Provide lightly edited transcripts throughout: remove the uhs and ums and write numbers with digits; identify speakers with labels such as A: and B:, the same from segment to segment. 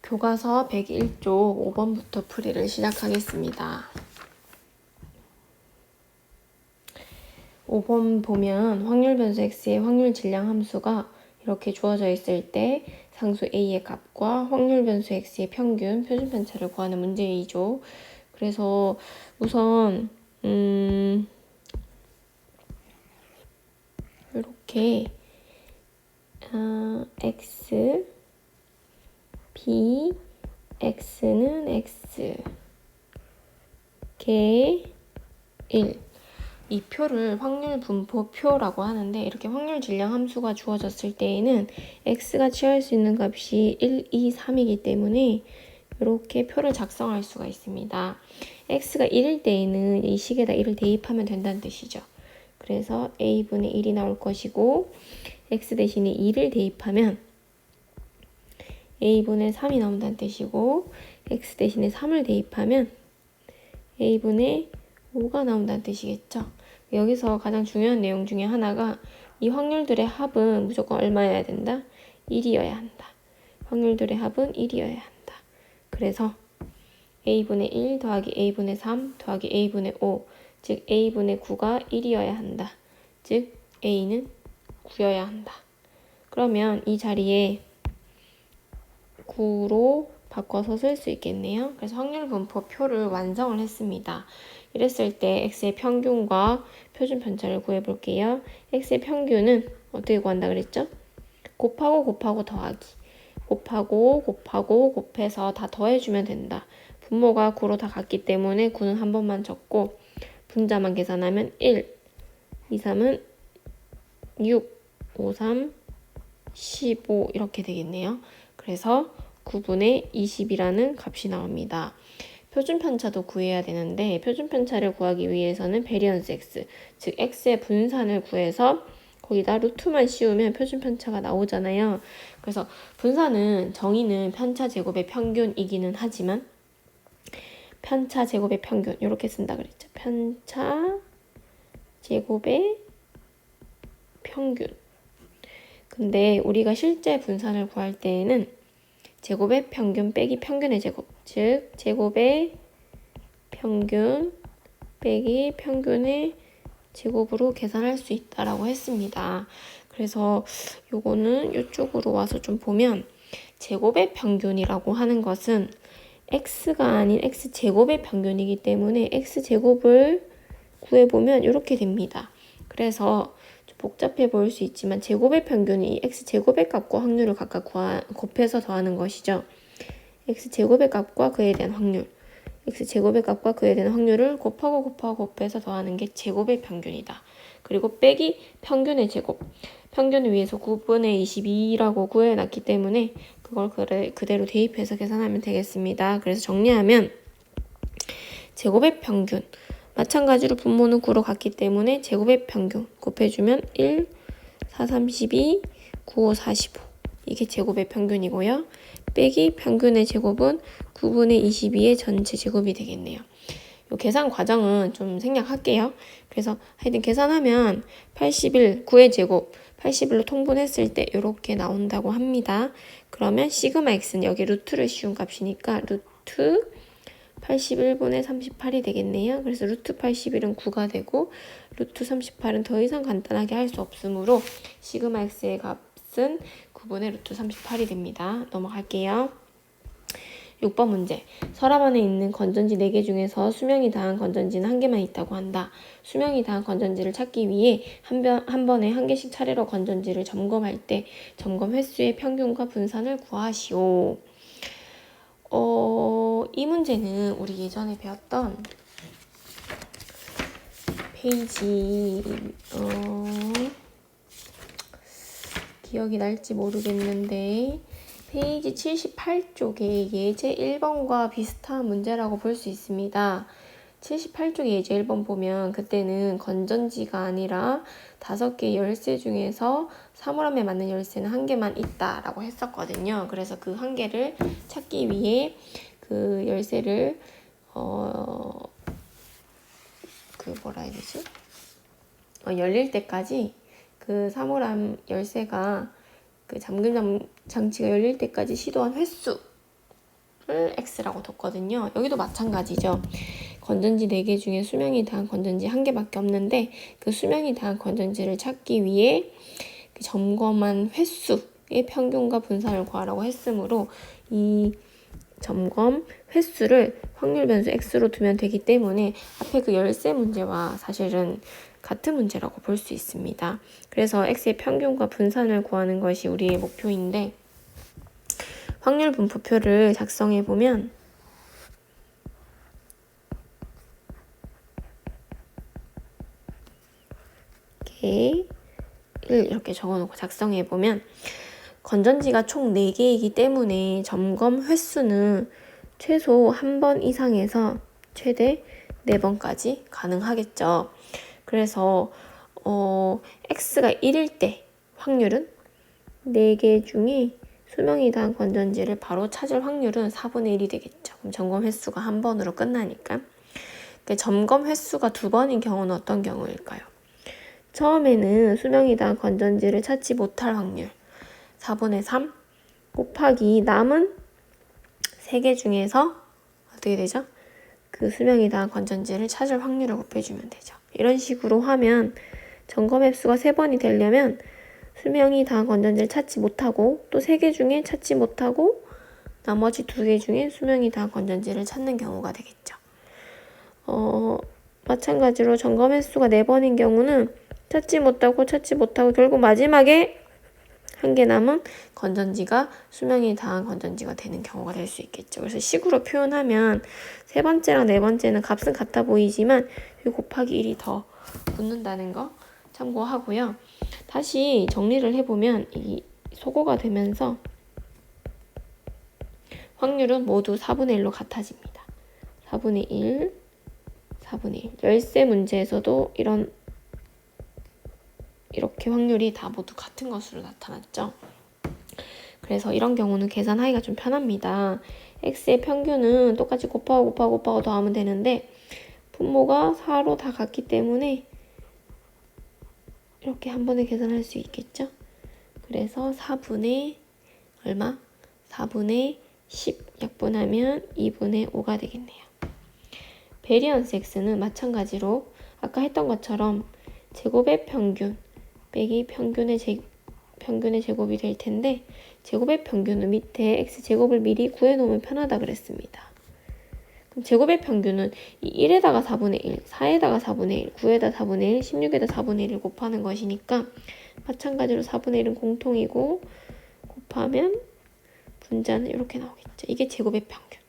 A: 교과서 101쪽 5번부터 풀이를 시작하겠습니다. 5번 보면 확률 변수 x의 확률 질량 함수가 이렇게 주어져 있을 때 상수 a의 값과 확률 변수 x의 평균, 표준 편차를 구하는 문제이죠. 그래서 우선 이렇게 x, b, x는 x, 개 1. 이 표를 확률 분포표라고 하는데 이렇게 확률 질량 함수가 주어졌을 때에는 x가 취할 수 있는 값이 1, 2, 3이기 때문에 이렇게 표를 작성할 수가 있습니다. x가 1일 때에는 이 식에다 1을 대입하면 된다는 뜻이죠. 그래서 a분의 1이 나올 것이고 x 대신에 2를 대입하면 a분의 3이 나온다는 뜻이고 x 대신에 3을 대입하면 a분의 5가 나온다는 뜻이겠죠. 여기서 가장 중요한 내용 중에 하나가 이 확률들의 합은 무조건 얼마여야 된다? 1이어야 한다. 확률들의 합은 1이어야 한다. 그래서 a분의 1 더하기 a분의 3 더하기 a분의 5, 즉 a분의 9가 1이어야 한다. 즉 a는 9여야 한다. 그러면 이 자리에 9로 바꿔서 쓸 수 있겠네요. 그래서 확률 분포표를 완성을 했습니다. 이랬을 때 x의 평균과 표준 편차를 구해볼게요. x의 평균은 어떻게 구한다 그랬죠? 곱하고 더하기. 곱하고 곱해서 다 더해주면 된다. 분모가 9로 다 같기 때문에 9는 한 번만 적고 분자만 계산하면 1, 2, 3은 6, 5, 3, 15 이렇게 되겠네요. 그래서 9분의 20이라는 값이 나옵니다. 표준 편차도 구해야 되는데 표준 편차를 구하기 위해서는 베리언스 x, 즉 x의 분산을 구해서 거기다 루트만 씌우면 표준 편차가 나오잖아요. 그래서 분산은 정의는 편차 제곱의 평균이기는 하지만 편차 제곱의 평균 이렇게 쓴다 그랬죠. 편차 제곱의 평균. 근데 우리가 실제 분산을 구할 때에는 제곱의 평균 빼기 평균의 제곱, 즉 제곱의 평균 빼기 평균의 제곱으로 계산할 수 있다라고 했습니다. 그래서 요거는 이쪽으로 와서 좀 보면 제곱의 평균이라고 하는 것은 x가 아닌 x제곱의 평균이기 때문에 x제곱을 구해보면 이렇게 됩니다. 그래서 복잡해 보일 수 있지만 제곱의 평균이 x제곱의 값과 확률을 각각 곱해서 더하는 것이죠. x제곱의 값과 그에 대한 확률, x제곱의 값과 그에 대한 확률을 곱하고 곱해서 더하는 게 제곱의 평균이다. 그리고 빼기 평균의 제곱, 평균을 위해서 9분의 22라고 구해놨기 때문에 그걸 그대로 대입해서 계산하면 되겠습니다. 그래서 정리하면 제곱의 평균, 마찬가지로 분모는 9로 같기 때문에 제곱의 평균 곱해주면 1, 4, 32, 9, 5, 45 이게 제곱의 평균이고요. 빼기 평균의 제곱은 9분의 22의 전체 제곱이 되겠네요. 이 계산 과정은 좀 생략할게요. 그래서 하여튼 계산하면 81, 9의 제곱 81로 통분했을 때 이렇게 나온다고 합니다. 그러면 시그마 x는 여기 루트를 씌운 값이니까 루트 81분의 38이 되겠네요. 그래서 루트 81은 9가 되고 루트 38은 더 이상 간단하게 할 수 없으므로 시그마 x의 값은 9분의 루트 38이 됩니다. 넘어갈게요. 6번 문제. 서랍 안에 있는 건전지 4개 중에서 수명이 다한 건전지는 1개만 있다고 한다. 수명이 다한 건전지를 찾기 위해 한 번에 1개씩 차례로 건전지를 점검할 때 점검 횟수의 평균과 분산을 구하시오. 이 문제는 우리 예전에 배웠던 페이지 기억이 날지 모르겠는데 페이지 78쪽에 예제 1번과 비슷한 문제라고 볼 수 있습니다. 78쪽 예제 1번 보면 그때는 건전지가 아니라 5개의 열쇠 중에서 사물함에 맞는 열쇠는 1개만 있다라고 했었거든요. 그래서 그 1개를 찾기 위해 그 열쇠를 열릴 때까지 그 사물함 열쇠가 그 잠금 장치가 열릴 때까지 시도한 횟수 x라고 뒀거든요. 여기도 마찬가지죠. 건전지 4개 중에 수명이 다한 건전지 1개밖에 없는데 그 수명이 다한 건전지를 찾기 위해 그 점검한 횟수의 평균과 분산을 구하라고 했으므로 이 점검 횟수를 확률 변수 x로 두면 되기 때문에 앞에 그 열쇠 문제와 사실은 같은 문제라고 볼 수 있습니다. 그래서 x의 평균과 분산을 구하는 것이 우리의 목표인데 확률 분포표를 작성해 보면 이렇게 적어놓고 작성해 보면 건전지가 총 4개이기 때문에 점검 횟수는 최소 1번 이상에서 최대 4번까지 가능하겠죠. 그래서 x가 1일 때 확률은 4개 중에 수명이 다한 건전지를 바로 찾을 확률은 4분의 1이 되겠죠. 그럼 점검 횟수가 1번으로 끝나니까. 점검 횟수가 2번인 경우는 어떤 경우일까요? 처음에는 수명이 다한 건전지를 찾지 못할 확률 4분의 3 곱하기 남은 3개 중에서 어떻게 되죠? 그 수명이 다한 건전지를 찾을 확률을 곱해주면 되죠. 이런 식으로 하면 점검 횟수가 3번이 되려면 수명이 다한 건전지를 찾지 못하고 또 3개 중에 찾지 못하고 나머지 2개 중에 수명이 다한 건전지를 찾는 경우가 되겠죠. 마찬가지로 점검 횟수가 4번인 경우는 찾지 못하고 결국 마지막에 1개 남은 건전지가 수명이 다한 건전지가 되는 경우가 될 수 있겠죠. 그래서 식으로 표현하면 3번째랑 4번째는 값은 같아 보이지만 곱하기 1이 더 붙는다는 거 참고하고요. 다시 정리를 해보면 이 소거가 되면서 확률은 모두 4분의 1로 같아집니다. 4분의 1, 4분의 1. 열쇠 문제에서도 이렇게 확률이 다 모두 같은 것으로 나타났죠. 그래서 이런 경우는 계산하기가 좀 편합니다. x의 평균은 똑같이 곱하고 더하면 되는데 분모가 4로 다 같기 때문에 이렇게 한 번에 계산할 수 있겠죠. 그래서 4분의 얼마? 4분의 10 약분하면 2분의 5가 되겠네요. 베리언스 x는 마찬가지로 아까 했던 것처럼 제곱의 평균 빼기 평균의 제곱이 될 텐데 제곱의 평균은 밑에 x제곱을 미리 구해놓으면 편하다 그랬습니다. 그럼 제곱의 평균은 이 1에다가 4분의 1, 4에다가 4분의 1, 9에다 4분의 1, 16에다 4분의 1을 곱하는 것이니까 마찬가지로 4분의 1은 공통이고 곱하면 분자는 이렇게 나오겠죠. 이게 제곱의 평균.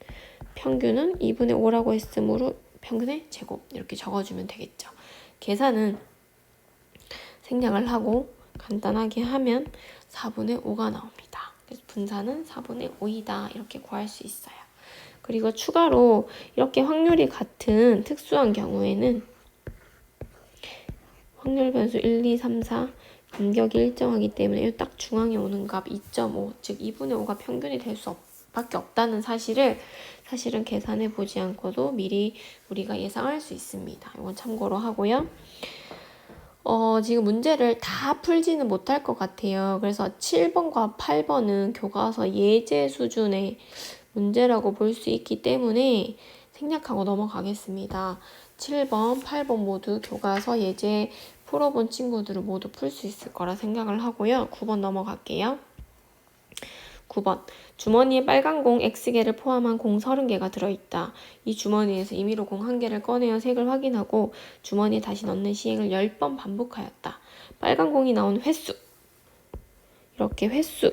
A: 평균은 2분의 5라고 했으므로 평균의 제곱 이렇게 적어주면 되겠죠. 계산은 생략을 하고 간단하게 하면 4분의 5가 나옵니다. 그래서 분산은 4분의 5이다 이렇게 구할 수 있어요. 그리고 추가로 이렇게 확률이 같은 특수한 경우에는 확률 변수 1, 2, 3, 4 간격이 일정하기 때문에 딱 중앙에 오는 값 2.5, 즉 2분의 5가 평균이 될 수밖에 없다는 사실을 사실은 계산해 보지 않고도 미리 우리가 예상할 수 있습니다. 이건 참고로 하고요. 지금 문제를 다 풀지는 못할 것 같아요. 그래서 7번과 8번은 교과서 예제 수준의 문제라고 볼 수 있기 때문에 생략하고 넘어가겠습니다. 7번, 8번 모두 교과서 예제 풀어본 친구들은 모두 풀 수 있을 거라 생각을 하고요. 9번 넘어갈게요. 9번. 주머니에 빨간 공 X개를 포함한 공 30개가 들어있다. 이 주머니에서 임의로 공 1개를 꺼내어 색을 확인하고 주머니에 다시 넣는 시행을 10번 반복하였다. 빨간 공이 나온 횟수. 이렇게 횟수의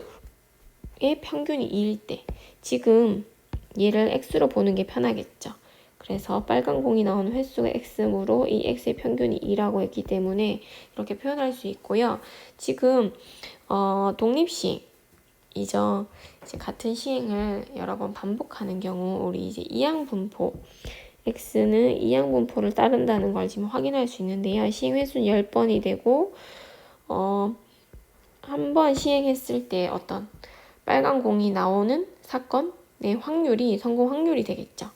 A: 평균이 2일 때 지금 얘를 X로 보는 게 편하겠죠. 그래서 빨간 공이 나온 횟수가 X므로 이 X의 평균이 2라고 했기 때문에 이렇게 표현할 수 있고요. 지금 독립시행 이제 같은 시행을 여러 번 반복하는 경우 우리 이제 이항분포 x는 이항분포를 따른다는 걸 지금 확인할 수 있는데요. 시행 횟수는 10번이 되고 한 번 시행했을 때 어떤 빨간 공이 나오는 사건의 확률이 성공 확률이 되겠죠.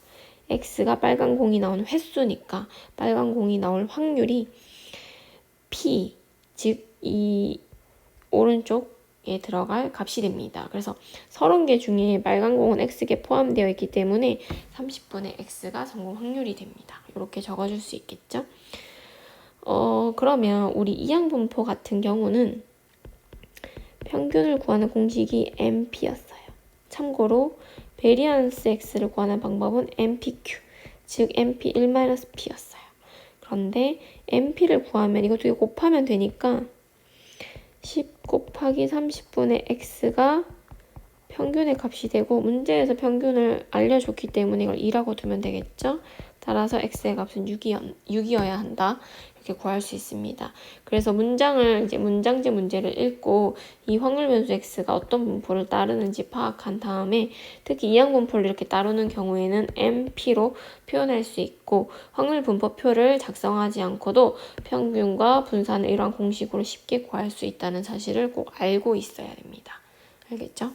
A: x가 빨간 공이 나오는 횟수니까 빨간 공이 나올 확률이 p 즉 이 오른쪽 들어갈 값이 됩니다. 그래서 30개 중에 빨간 공은 x개 포함되어 있기 때문에 30분의 x가 성공 확률이 됩니다. 이렇게 적어줄 수 있겠죠? 그러면 우리 이항분포 같은 경우는 평균을 구하는 공식이 MP였어요. 참고로 베리언스 x를 구하는 방법은 MPQ, 즉 MP 1-P였어요. 그런데 MP를 구하면 이거 두 개 곱하면 되니까 10 곱하기 30분의 x가 평균의 값이 되고 문제에서 평균을 알려줬기 때문에 이걸 2라고 두면 되겠죠? 따라서 x의 값은 6이어야 한다. 이렇게 구할 수 있습니다. 그래서 문장을 이제 문장제 문제를 읽고 이 확률 변수 x가 어떤 분포를 따르는지 파악한 다음에 특히 이항 분포를 이렇게 따르는 경우에는 MP로 표현할 수 있고 확률 분포표를 작성하지 않고도 평균과 분산을 이러한 공식으로 쉽게 구할 수 있다는 사실을 꼭 알고 있어야 됩니다. 알겠죠?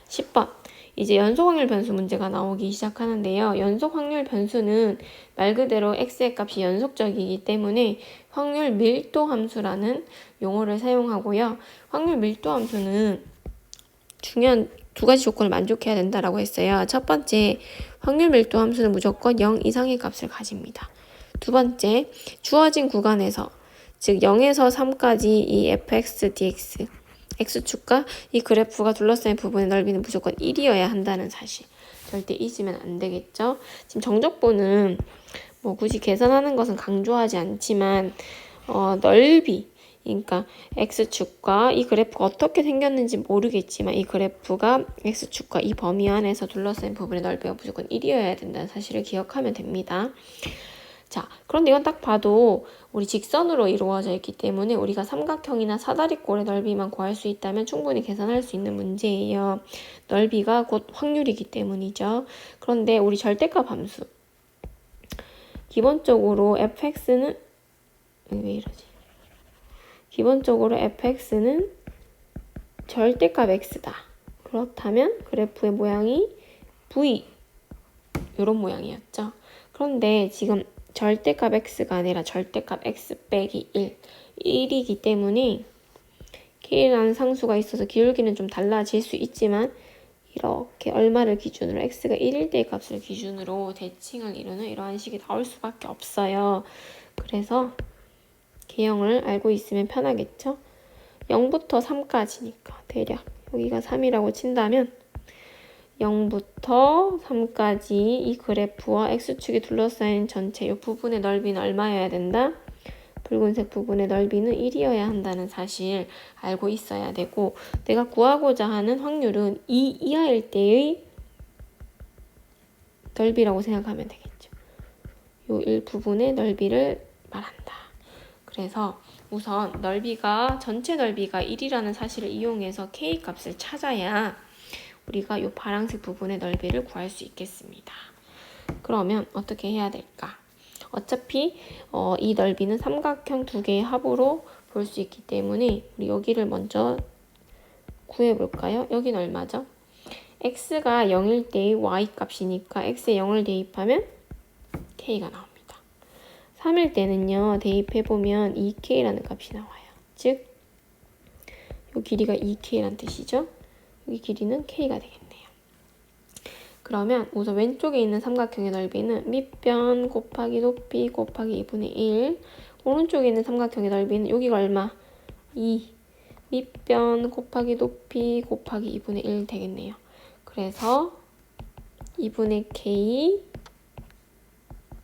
A: 10번. 이제 연속 확률 변수 문제가 나오기 시작하는데요. 연속 확률 변수는 말 그대로 x의 값이 연속적이기 때문에 확률 밀도 함수라는 용어를 사용하고요. 확률 밀도 함수는 중요한 두 가지 조건을 만족해야 된다라고 했어요. 첫 번째, 확률 밀도 함수는 무조건 0 이상의 값을 가집니다. 두 번째, 주어진 구간에서 즉 0에서 3까지 이 fx, dx x축과 이 그래프가 둘러싸인 부분의 넓이는 무조건 1이어야 한다는 사실. 절대 잊으면 안 되겠죠? 지금 정적분은 뭐 굳이 계산하는 것은 강조하지 않지만 넓이, 그러니까 x축과 이 그래프가 어떻게 생겼는지 모르겠지만 이 그래프가 x축과 이 범위 안에서 둘러싸인 부분의 넓이가 무조건 1이어야 된다는 사실을 기억하면 됩니다. 자, 그런데 이건 딱 봐도 우리 직선으로 이루어져 있기 때문에 우리가 삼각형이나 사다리꼴의 넓이만 구할 수 있다면 충분히 계산할 수 있는 문제예요. 넓이가 곧 확률이기 때문이죠. 그런데 우리 절대값 함수. 기본적으로 fx는 왜 이러지? 기본적으로 fx는 절대값 x다. 그렇다면 그래프의 모양이 v 이런 모양이었죠. 그런데 지금 절대값 x가 아니라 절대값 x 빼기 1, 1이기 때문에 k라는 상수가 있어서 기울기는 좀 달라질 수 있지만 이렇게 얼마를 기준으로 x가 1일 때의 값을 기준으로 대칭을 이루는 이러한 식이 나올 수밖에 없어요. 그래서 개형을 알고 있으면 편하겠죠? 0부터 3까지니까 대략 여기가 3이라고 친다면 0부터 3까지 이 그래프와 x축이 둘러싸인 전체 이 부분의 넓이는 얼마여야 된다? 붉은색 부분의 넓이는 1이어야 한다는 사실 알고 있어야 되고 내가 구하고자 하는 확률은 2 이하일 때의 넓이라고 생각하면 되겠죠. 이 일부분의 넓이를 말한다. 그래서 우선 넓이가 전체 넓이가 1이라는 사실을 이용해서 k 값을 찾아야 우리가 이 파란색 부분의 넓이를 구할 수 있겠습니다. 그러면 어떻게 해야 될까? 어차피 이 넓이는 삼각형 두 개의 합으로 볼 수 있기 때문에 우리 여기를 먼저 구해볼까요? 여기는 얼마죠? x가 0일 때의 y 값이니까 x에 0을 대입하면 k가 나옵니다. 3일 때는요. 대입해보면 2k라는 값이 나와요. 즉, 이 길이가 2k라는 뜻이죠. 여기 길이는 k가 되겠네요. 그러면 우선 왼쪽에 있는 삼각형의 넓이는 밑변 곱하기 높이 곱하기 2분의 1. 오른쪽에 있는 삼각형의 넓이는 여기가 얼마? 2. 밑변 곱하기 높이 곱하기 2분의 1 되겠네요. 그래서 2분의 k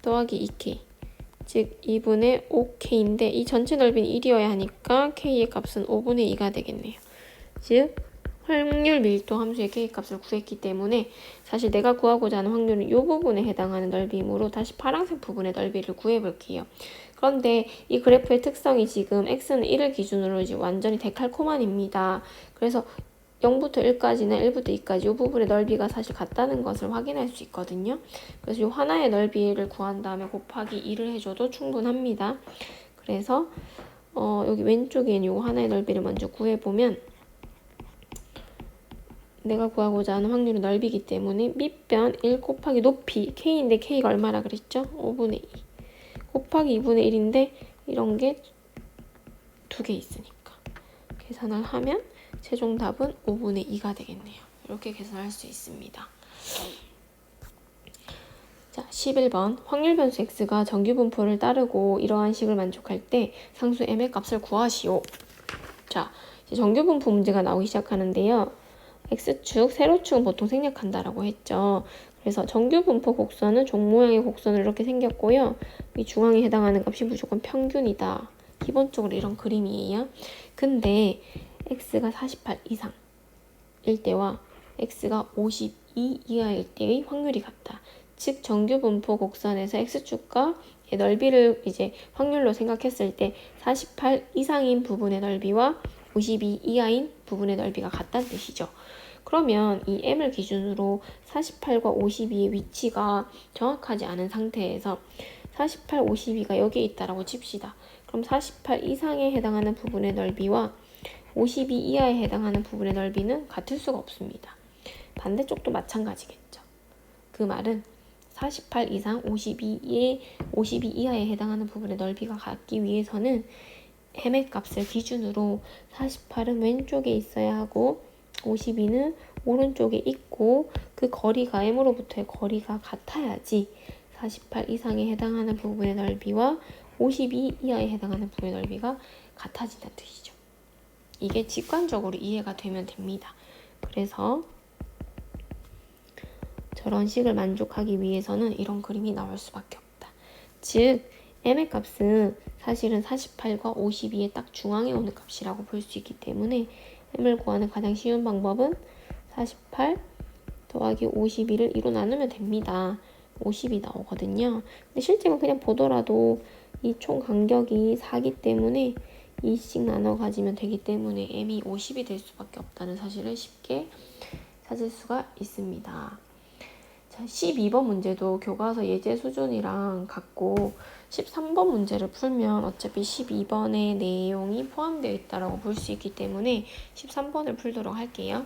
A: 더하기 2k. 즉 2분의 5k인데 이 전체 넓이는 1이어야 하니까 k의 값은 5분의 2가 되겠네요. 즉 확률 밀도 함수의 k 값을 구했기 때문에 사실 내가 구하고자 하는 확률은 이 부분에 해당하는 넓이이므로 다시 파란색 부분의 넓이를 구해볼게요. 그런데 이 그래프의 특성이 지금 x는 1을 기준으로 이제 완전히 데칼코마니입니다. 그래서 0부터 1까지나 1부터 2까지 이 부분의 넓이가 사실 같다는 것을 확인할 수 있거든요. 그래서 이 하나의 넓이를 구한 다음에 곱하기 2를 해줘도 충분합니다. 그래서 여기 왼쪽에 있는 이 하나의 넓이를 먼저 구해보면 내가 구하고자 하는 확률은 넓이기 때문에 밑변 1 곱하기 높이 k인데 k가 얼마라 그랬죠? 5분의 2 곱하기 2분의 1인데 이런 게 두 개 있으니까 계산을 하면 최종 답은 5분의 2가 되겠네요. 이렇게 계산할 수 있습니다. 자, 11번. 확률 변수 x가 정규 분포를 따르고 이러한 식을 만족할 때 상수 m의 값을 구하시오. 자, 이제 정규 분포 문제가 나오기 시작하는데요. x축, 세로축은 보통 생략한다라고 했죠. 그래서 정규 분포 곡선은 종 모양의 곡선으로 이렇게 생겼고요. 이 중앙에 해당하는 값이 무조건 평균이다. 기본적으로 이런 그림이에요. 근데 x가 48 이상일 때와 x가 52 이하일 때의 확률이 같다. 즉 정규 분포 곡선에서 x축과 넓이를 이제 확률로 생각했을 때 48 이상인 부분의 넓이와 52 이하인 부분의 넓이가 같다는 뜻이죠. 그러면 이 m을 기준으로 48과 52의 위치가 정확하지 않은 상태에서 48, 52가 여기에 있다라고 칩시다. 그럼 48 이상에 해당하는 부분의 넓이와 52 이하에 해당하는 부분의 넓이는 같을 수가 없습니다. 반대쪽도 마찬가지겠죠. 그 말은 48 이상 52 이하에 해당하는 부분의 넓이가 같기 위해서는 m의 값을 기준으로 48은 왼쪽에 있어야 하고 52는 오른쪽에 있고 그 거리가 m으로부터의 거리가 같아야지 48 이상에 해당하는 부분의 넓이와 52 이하에 해당하는 부분의 넓이가 같아진다는 뜻이죠. 이게 직관적으로 이해가 되면 됩니다. 그래서 저런 식을 만족하기 위해서는 이런 그림이 나올 수밖에 없다. 즉 m의 값은 사실은 48과 52의 딱 중앙에 오는 값이라고 볼 수 있기 때문에 m을 구하는 가장 쉬운 방법은 48 더하기 52를 2로 나누면 됩니다. 50이 나오거든요. 근데 실제로 그냥 보더라도 이 총 간격이 4기 때문에 2씩 나눠 가지면 되기 때문에 m이 50이 될 수밖에 없다는 사실을 쉽게 찾을 수가 있습니다. 자, 12번 문제도 교과서 예제 수준이랑 같고 13번 문제를 풀면 어차피 12번의 내용이 포함되어 있다고 볼 수 있기 때문에 13번을 풀도록 할게요.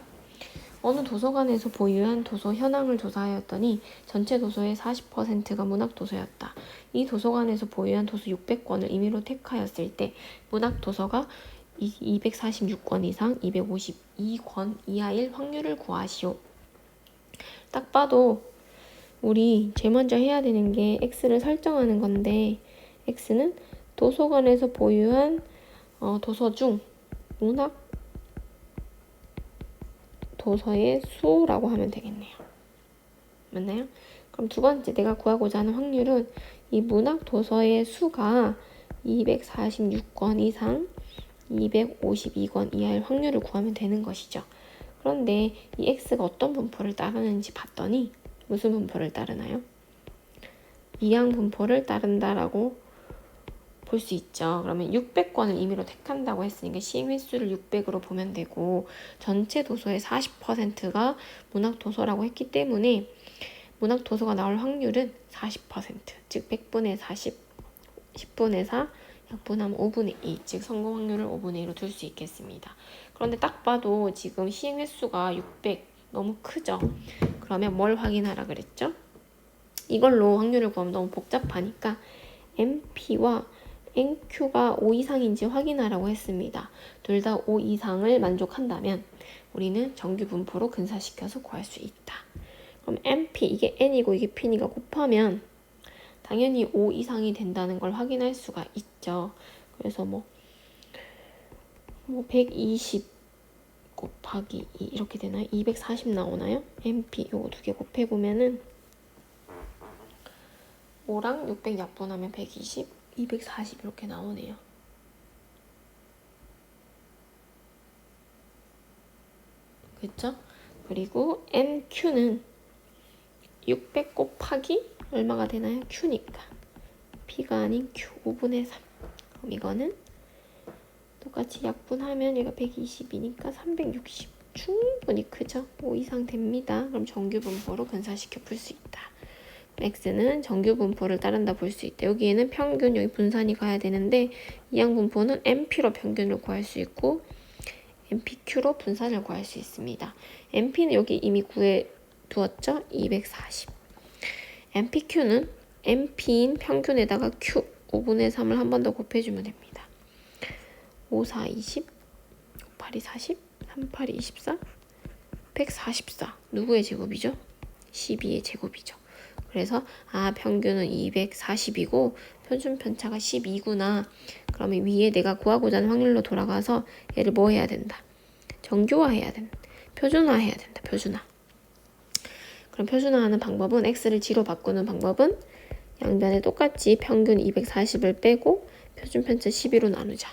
A: 어느 도서관에서 보유한 도서 현황을 조사하였더니 전체 도서의 40%가 문학도서였다. 이 도서관에서 보유한 도서 600권을 임의로 택하였을 때 문학도서가 246권 이상 252권 이하일 확률을 구하시오. 딱 봐도 우리 제일 먼저 해야 되는 게 x를 설정하는 건데 x는 도서관에서 보유한 도서 중 문학 도서의 수라고 하면 되겠네요. 맞나요? 그럼 두 번째 내가 구하고자 하는 확률은 이 문학 도서의 수가 246권 이상 252권 이하일 확률을 구하면 되는 것이죠. 그런데 이 x가 어떤 분포를 따르는지 봤더니 무슨 분포를 따르나요? 이항 분포를 따른다라고 볼 수 있죠. 그러면 600권을 임의로 택한다고 했으니까 시행 횟수를 600으로 보면 되고 전체 도서의 40%가 문학도서라고 했기 때문에 문학도서가 나올 확률은 40%, 즉 100분의 40, 10분의 4, 약분하면 5분의 2, 즉 성공 확률을 5분의 2로 둘 수 있겠습니다. 그런데 딱 봐도 지금 시행 횟수가 600 너무 크죠? 그러면 뭘 확인하라 그랬죠? 이걸로 확률을 구하면 너무 복잡하니까 MP와 NQ가 5 이상인지 확인하라고 했습니다. 둘 다 5 이상을 만족한다면 우리는 정규 분포로 근사시켜서 구할 수 있다. 그럼 MP, 이게 N이고 이게 P니까 곱하면 당연히 5 이상이 된다는 걸 확인할 수가 있죠. 그래서 뭐 120 곱하기 2 이렇게 되나요? 240 나오나요? MP 요거 두 개 곱해보면은 5랑 600 약분하면 120, 240 이렇게 나오네요. 그쵸? 그리고 NQ는 600 곱하기 얼마가 되나요? Q니까. P가 아닌 Q, 5분의 3. 그럼 이거는 똑같이 약분하면 얘가 120이니까 360. 충분히 크죠? 5 이상 됩니다. 그럼 정규 분포로 근사시켜 풀 수 있다. x는 정규 분포를 따른다 볼 수 있다. 여기에는 평균, 여기 분산이 가야 되는데 이항 분포는 MP로 평균을 구할 수 있고 MPQ로 분산을 구할 수 있습니다. MP는 여기 이미 구해 두었죠? 240. MPQ는 MP인 평균에다가 Q 5분의 3을 한 번 더 곱해주면 됩니다. 5, 4, 20 8이 40, 3, 8이 24, 144. 누구의 제곱이죠? 12의 제곱이죠. 그래서 평균은 240이고 표준 편차가 12구나. 그러면 위에 내가 구하고자 하는 확률로 돌아가서 얘를 뭐 해야 된다? 정교화해야 된다. 표준화해야 된다. 표준화. 그럼 표준화하는 방법은 x를 g로 바꾸는 방법은 양변에 똑같이 평균 240을 빼고 표준 편차 12로 나누자.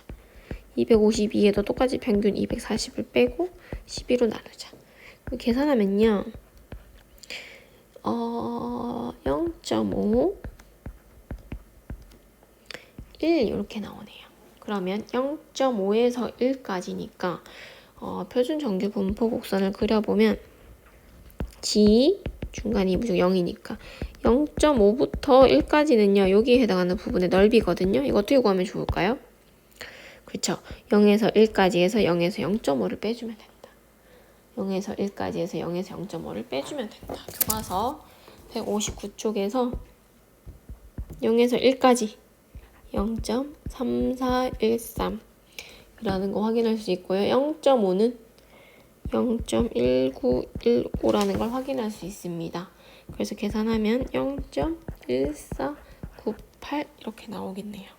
A: 252에도 똑같이 평균 240을 빼고 12로 나누자. 계산하면요. 0.5, 1 이렇게 나오네요. 그러면 0.5에서 1까지니까 표준 정규 분포 곡선을 그려보면 G 중간이 무조건 0이니까 0.5부터 1까지는요. 여기에 해당하는 부분의 넓이거든요. 이거 어떻게 구하면 좋을까요? 그렇죠. 0에서 1까지 해서 0에서 0.5를 빼주면 된다. 0에서 1까지 해서 0에서 0.5를 빼주면 된다. 교과서 159쪽에서 0에서 1까지 0.3413 이라는 거 확인할 수 있고요. 0.5는 0.1915라는 걸 확인할 수 있습니다. 그래서 계산하면 0.1498 이렇게 나오겠네요.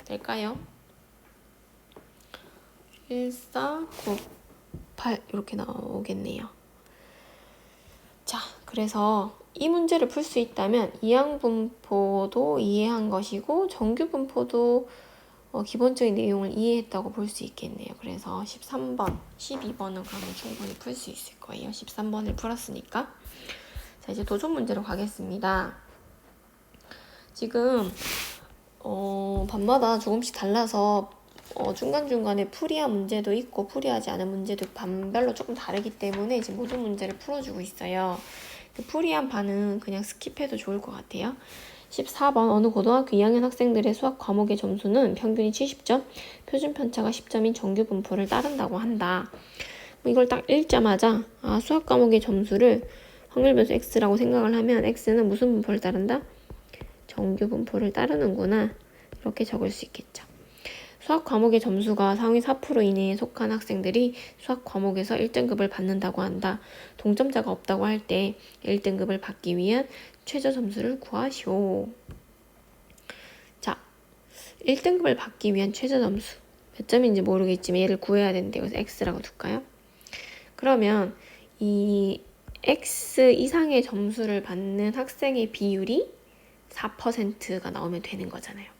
A: 될까요? 1498 이렇게 나오겠네요. 자, 그래서 이 문제를 풀 수 있다면 이항분포도 이해한 것이고 정규분포도 기본적인 내용을 이해했다고 볼 수 있겠네요. 그래서 13번, 12번은 그러면 충분히 풀 수 있을 거예요. 13번을 풀었으니까. 자, 이제 도전 문제로 가겠습니다. 지금 반마다 조금씩 달라서 중간중간에 풀이한 문제도 있고 풀이하지 않은 문제도 반별로 조금 다르기 때문에 이제 모든 문제를 풀어주고 있어요. 풀이한 반은 그냥 스킵해도 좋을 것 같아요. 14번 어느 고등학교 2학년 학생들의 수학 과목의 점수는 평균이 70점, 표준 편차가 10점인 정규 분포를 따른다고 한다. 이걸 딱 읽자마자 수학 과목의 점수를 확률 변수 x라고 생각을 하면 x는 무슨 분포를 따른다? 정규 분포를 따르는구나. 이렇게 적을 수 있겠죠. 수학 과목의 점수가 상위 4% 이내에 속한 학생들이 수학 과목에서 1등급을 받는다고 한다. 동점자가 없다고 할 때 1등급을 받기 위한 최저 점수를 구하시오. 자, 1등급을 받기 위한 최저 점수. 몇 점인지 모르겠지만 얘를 구해야 되는데 여기서 x라고 둘까요? 그러면 이 x 이상의 점수를 받는 학생의 비율이 4%가 나오면 되는 거잖아요.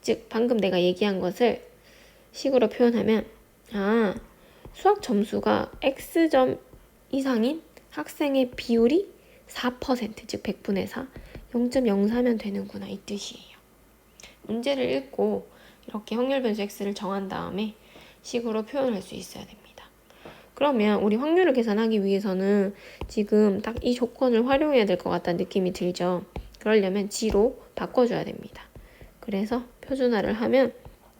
A: 즉 방금 내가 얘기한 것을 식으로 표현하면 수학 점수가 x점 이상인 학생의 비율이 4%, 즉 100분의 4, 0.04면 되는구나 이 뜻이에요. 문제를 읽고 이렇게 확률 변수 x를 정한 다음에 식으로 표현할 수 있어야 됩니다. 그러면 우리 확률을 계산하기 위해서는 지금 딱 이 조건을 활용해야 될 것 같다는 느낌이 들죠. 그러려면 g로 바꿔줘야 됩니다. 그래서 표준화를 하면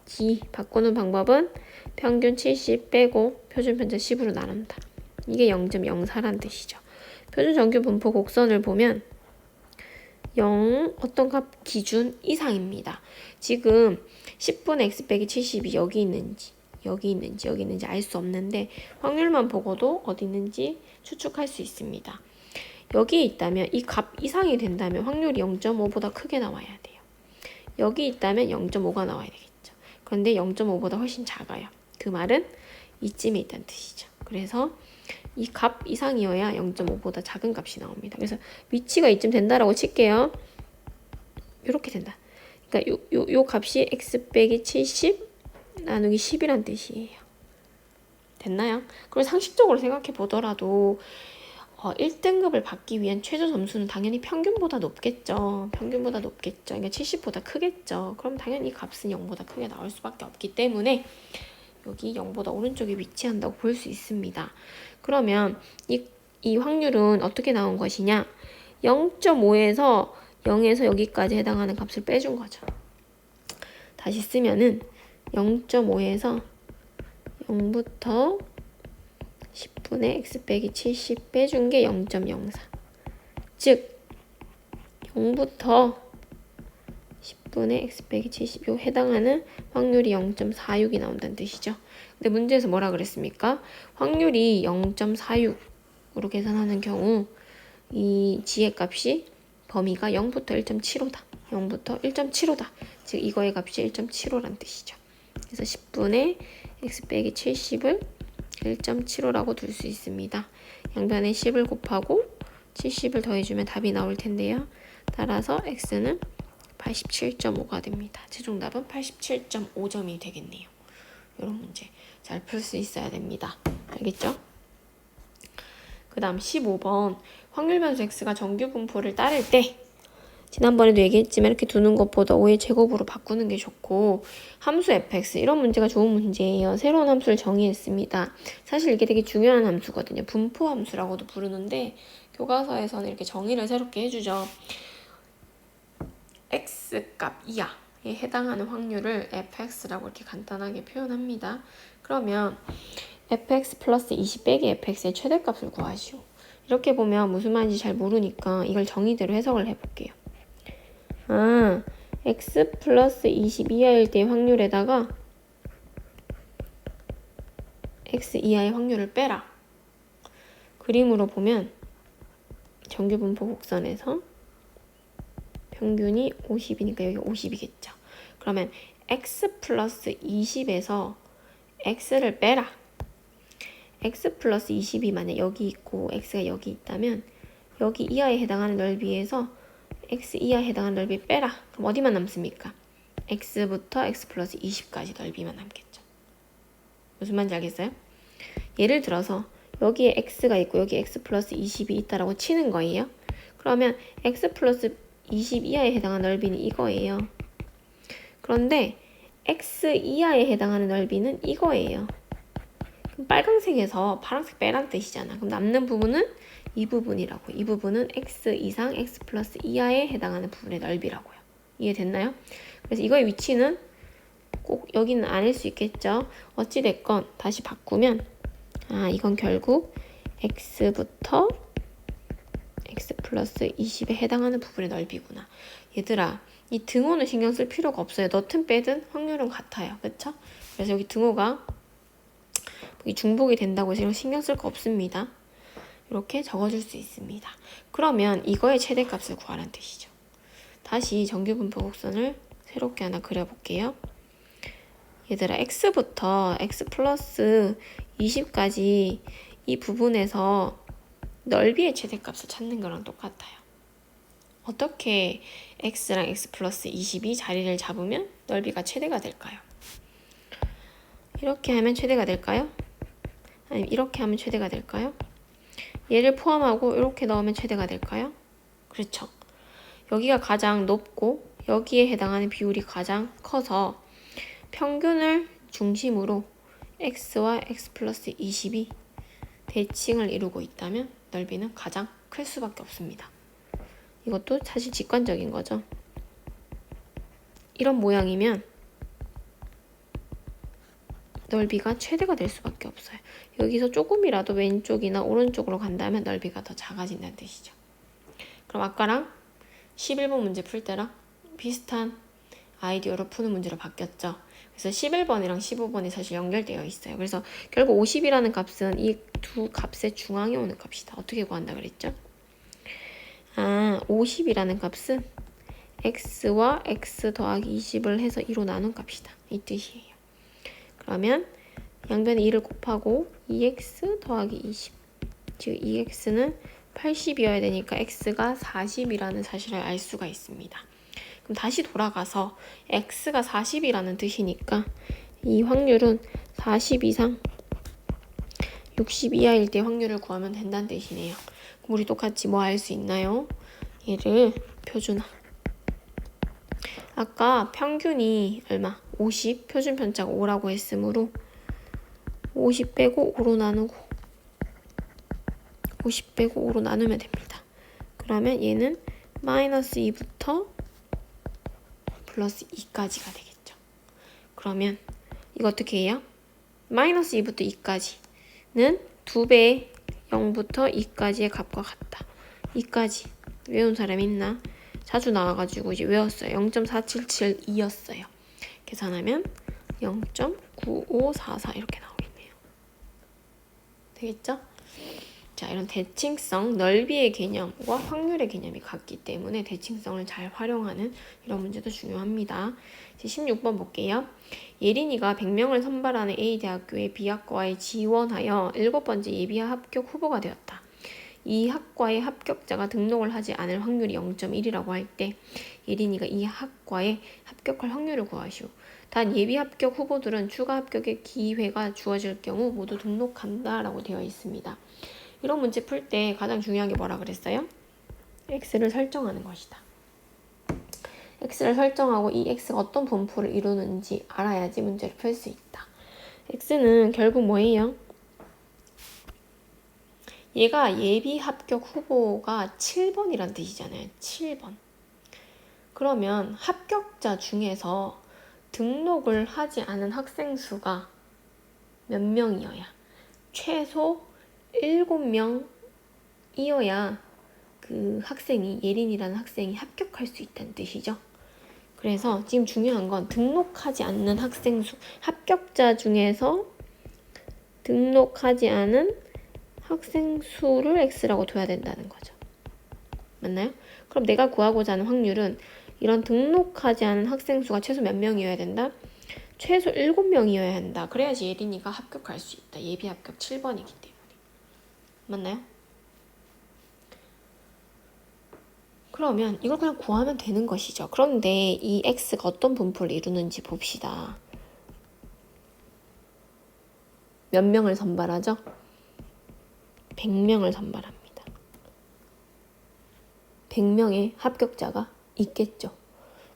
A: G 바꾸는 방법은 평균 70 빼고 표준 편차 10으로 나눈다. 이게 0.04란 뜻이죠. 표준 정규 분포 곡선을 보면 0 어떤 값 기준 이상입니다. 지금 10분의 x 빼기 70이 여기 있는지 알 수 없는데 확률만 보고도 어디 있는지 추측할 수 있습니다. 여기에 있다면 이 값 이상이 된다면 확률이 0.5보다 크게 나와야 돼요. 여기 있다면 0.5가 나와야 되겠죠. 그런데 0.5보다 훨씬 작아요. 그 말은 이쯤에 있다는 뜻이죠. 그래서 이 값 이상이어야 0.5보다 작은 값이 나옵니다. 그래서 위치가 이쯤 된다라고 칠게요. 이렇게 된다. 그러니까 요 값이 x 빼기 70 나누기 10이란 뜻이에요. 됐나요? 그리고 상식적으로 생각해 보더라도 1등급을 받기 위한 최저 점수는 당연히 평균보다 높겠죠. 그러니까 70보다 크겠죠. 그럼 당연히 값은 0보다 크게 나올 수밖에 없기 때문에 여기 0보다 오른쪽에 위치한다고 볼 수 있습니다. 그러면 이 확률은 어떻게 나온 것이냐? 0.5에서 0에서 여기까지 해당하는 값을 빼준 거죠. 다시 쓰면은 0.5에서 0부터 10분의 x 빼기 70 빼준 게 0.04. 즉 0부터 10분의 x 빼기 70. 요 해당하는 확률이 0.46이 나온다는 뜻이죠. 근데 문제에서 뭐라 그랬습니까? 확률이 0.46으로 계산하는 경우 이 지혜값이 범위가 0부터 1.75다. 0부터 1.75다. 즉 이거의 값이 1.75라는 뜻이죠. 그래서 10분의 x 빼기 70을 1.75라고 둘 수 있습니다. 양변에 10을 곱하고 70을 더해주면 답이 나올 텐데요. 따라서 x는 87.5가 됩니다. 최종답은 87.5점이 되겠네요. 이런 문제 잘 풀 수 있어야 됩니다. 알겠죠? 그 다음 15번 확률 변수 x가 정규 분포를 따를 때 지난번에도 얘기했지만 이렇게 두는 것보다 5의 제곱으로 바꾸는 게 좋고 함수 fx 이런 문제가 좋은 문제예요. 새로운 함수를 정의했습니다. 사실 이게 되게 중요한 함수거든요. 분포 함수라고도 부르는데 교과서에서는 이렇게 정의를 새롭게 해주죠. x값 이하에 해당하는 확률을 fx라고 이렇게 간단하게 표현합니다. 그러면 fx 플러스 20 빼기 fx의 최대값을 구하시오. 이렇게 보면 무슨 말인지 잘 모르니까 이걸 정의대로 해석을 해볼게요. x 플러스 20 이하일 때의 확률에다가 x 이하의 확률을 빼라. 그림으로 보면 정규 분포 곡선에서 평균이 50이니까 여기 50이겠죠. 그러면 x 플러스 20에서 x를 빼라. x 플러스 20이 만약 여기 있고 x가 여기 있다면 여기 이하에 해당하는 넓이에서 x 이하에 해당하는 넓이 빼라. 그럼 어디만 남습니까? x부터 x 플러스 20까지 넓이만 남겠죠. 무슨 말인지 알겠어요? 예를 들어서 여기에 x가 있고 여기 x 플러스 20이 있다라고 치는 거예요. 그러면 x 플러스 20 이하에 해당하는 넓이는 이거예요. 그런데 x 이하에 해당하는 넓이는 이거예요. 그럼 빨간색에서 파란색 빼란 뜻이잖아. 그럼 남는 부분은 이 부분이라고. 이 부분은 x 이상 x 플러스 이하에 해당하는 부분의 넓이라고요. 이해됐나요? 그래서 이거의 위치는 꼭 여기는 아닐 수 있겠죠. 어찌됐건 다시 바꾸면 이건 결국 x부터 x 플러스 20에 해당하는 부분의 넓이구나. 얘들아, 이 등호는 신경 쓸 필요가 없어요. 넣든 빼든 확률은 같아요. 그쵸? 그래서 여기 등호가 중복이 된다고 해서 신경 쓸 거 없습니다. 이렇게 적어줄 수 있습니다. 그러면 이거의 최대값을 구하라는 뜻이죠. 다시 정규분포 곡선을 새롭게 하나 그려볼게요. 얘들아, x부터 x 플러스 20까지 이 부분에서 넓이의 최대값을 찾는 거랑 똑같아요. 어떻게 x랑 x 플러스 20이 자리를 잡으면 넓이가 최대가 될까요? 이렇게 하면 최대가 될까요? 아니면 이렇게 하면 최대가 될까요? 얘를 포함하고 이렇게 넣으면 최대가 될까요? 그렇죠. 여기가 가장 높고 여기에 해당하는 비율이 가장 커서 평균을 중심으로 x와 x 플러스 20이 대칭을 이루고 있다면 넓이는 가장 클 수밖에 없습니다. 이것도 사실 직관적인 거죠. 이런 모양이면 넓이가 최대가 될 수밖에 없어요. 여기서 조금이라도 왼쪽이나 오른쪽으로 간다면 넓이가 더 작아진다는 뜻이죠. 그럼 아까랑 11번 문제 풀 때랑 비슷한 아이디어로 푸는 문제로 바뀌었죠. 그래서 11번이랑 15번이 사실 연결되어 있어요. 그래서 결국 50이라는 값은 이 두 값의 중앙에 오는 값이다. 어떻게 구한다 그랬죠? 50이라는 값은 x와 x 더하기 20을 해서 2로 나눈 값이다. 이 뜻이에요. 그러면 양변에 2를 곱하고 2x 더하기 20. 즉 2x는 80이어야 되니까 x가 40이라는 사실을 알 수가 있습니다. 그럼 다시 돌아가서 x가 40이라는 뜻이니까 이 확률은 40 이상 60 이하일 때 확률을 구하면 된다는 뜻이네요. 그럼 우리 똑같이 뭐 알 수 있나요? 얘를 표준화. 아까 평균이 얼마? 50, 표준 편차가 5라고 했으므로 50 빼고 5로 나누고 50 빼고 5로 나누면 됩니다. 그러면 얘는 마이너스 2부터 플러스 2까지가 되겠죠. 그러면 이거 어떻게 해요? 마이너스 2부터 2까지는 2배의 0부터 2까지의 값과 같다. 2까지 외운 사람 있나? 자주 나와가지고 이제 외웠어요. 0.4772였어요. 계산하면 0.9544 이렇게 나오겠네요. 되겠죠? 자, 이런 대칭성, 넓이의 개념과 확률의 개념이 같기 때문에 대칭성을 잘 활용하는 이런 문제도 중요합니다. 이제 16번 볼게요. 예린이가 100명을 선발하는 A대학교의 B학과에 지원하여 7번째 예비하 합격 후보가 되었다. 이 학과의 합격자가 등록을 하지 않을 확률이 0.1이라고 할 때 예린이가 이 학과에 합격할 확률을 구하시오. 단 예비 합격 후보들은 추가 합격의 기회가 주어질 경우 모두 등록한다 라고 되어 있습니다. 이런 문제 풀 때 가장 중요한 게 뭐라 그랬어요? x를 설정하는 것이다. x를 설정하고 이 x가 어떤 분포를 이루는지 알아야지 문제를 풀 수 있다. x는 결국 뭐예요? 얘가 예비 합격 후보가 7번이란 뜻이잖아요. 7번. 그러면 합격자 중에서 등록을 하지 않은 학생 수가 몇 명이어야? 최소 7명이어야 그 학생이, 예린이라는 학생이 합격할 수 있다는 뜻이죠. 그래서 지금 중요한 건 등록하지 않는 학생 수, 합격자 중에서 등록하지 않은 학생 수를 x라고 둬야 된다는 거죠. 맞나요? 그럼 내가 구하고자 하는 확률은 이런 등록하지 않은 학생 수가 최소 몇 명이어야 된다? 최소 7명이어야 한다. 그래야지 예린이가 합격할 수 있다. 예비 합격 7번이기 때문에. 맞나요? 그러면 이걸 그냥 구하면 되는 것이죠. 그런데 이 x가 어떤 분포를 이루는지 봅시다. 몇 명을 선발하죠? 100명을 선발합니다. 100명의 합격자가 있겠죠.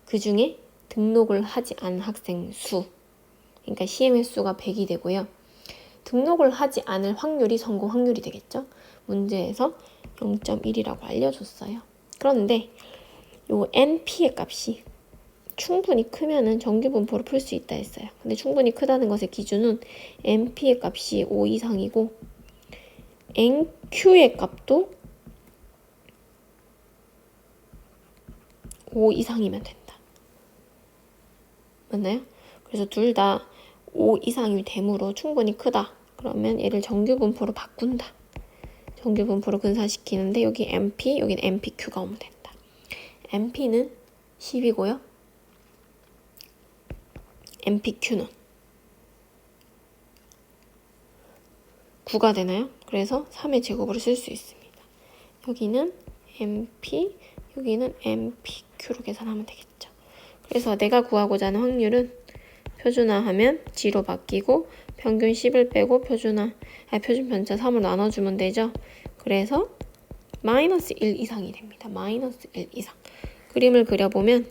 A: 그 중에 등록을 하지 않은 학생 수, 그러니까 CMS 수가 100이 되고요. 등록을 하지 않을 확률이 성공 확률이 되겠죠. 문제에서 0.1이라고 알려줬어요. 그런데 요 NP의 값이 충분히 크면은 정규 분포를 풀 수 있다 했어요. 근데 충분히 크다는 것의 기준은 NP의 값이 5 이상이고 NQ의 값도 5 이상이면 된다. 맞나요? 그래서 둘 다 5 이상이 되므로 충분히 크다. 그러면 얘를 정규 분포로 바꾼다. 정규 분포로 근사시키는데 여기 MP, 여기는 MPQ가 오면 된다. MP는 10이고요. MPQ는 9가 되나요? 그래서 3의 제곱으로 쓸 수 있습니다. 여기는 MP, 여기는 MPQ로 계산하면 되겠죠. 그래서 내가 구하고자 하는 확률은 표준화하면 G로 바뀌고 평균 10을 빼고 표준 편차 3으로 나눠주면 되죠. 그래서 마이너스 1 이상이 됩니다. 마이너스 1 이상. 그림을 그려보면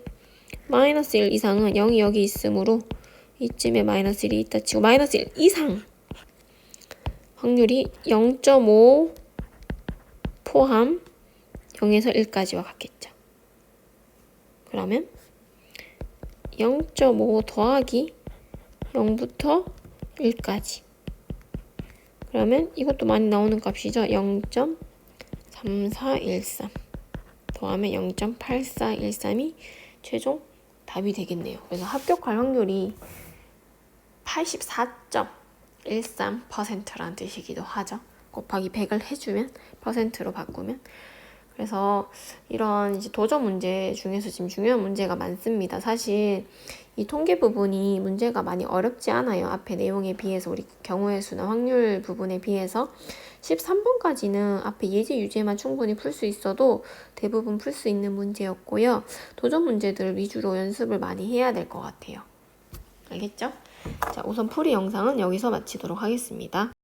A: 마이너스 1 이상은 0이 여기 있으므로 이쯤에 마이너스 1이 있다 치고 마이너스 1 이상 확률이 0.5 포함 0에서 1까지와 같겠죠. 그러면 0.5 더하기 0부터 1까지. 그러면 이것도 많이 나오는 값이죠. 0.3413 더하면 0.8413이 최종 답이 되겠네요. 그래서 합격할 확률이 84.13%라는 뜻이기도 하죠. 곱하기 100을 해주면 퍼센트로 바꾸면. 그래서 이런 이제 도전 문제 중에서 지금 중요한 문제가 많습니다. 사실 이 통계 부분이 문제가 많이 어렵지 않아요. 앞에 내용에 비해서 우리 경우의 수나 확률 부분에 비해서 13번까지는 앞에 예제 유제만 충분히 풀 수 있어도 대부분 풀 수 있는 문제였고요. 도전 문제들 위주로 연습을 많이 해야 될 것 같아요. 알겠죠? 자, 우선 풀이 영상은 여기서 마치도록 하겠습니다.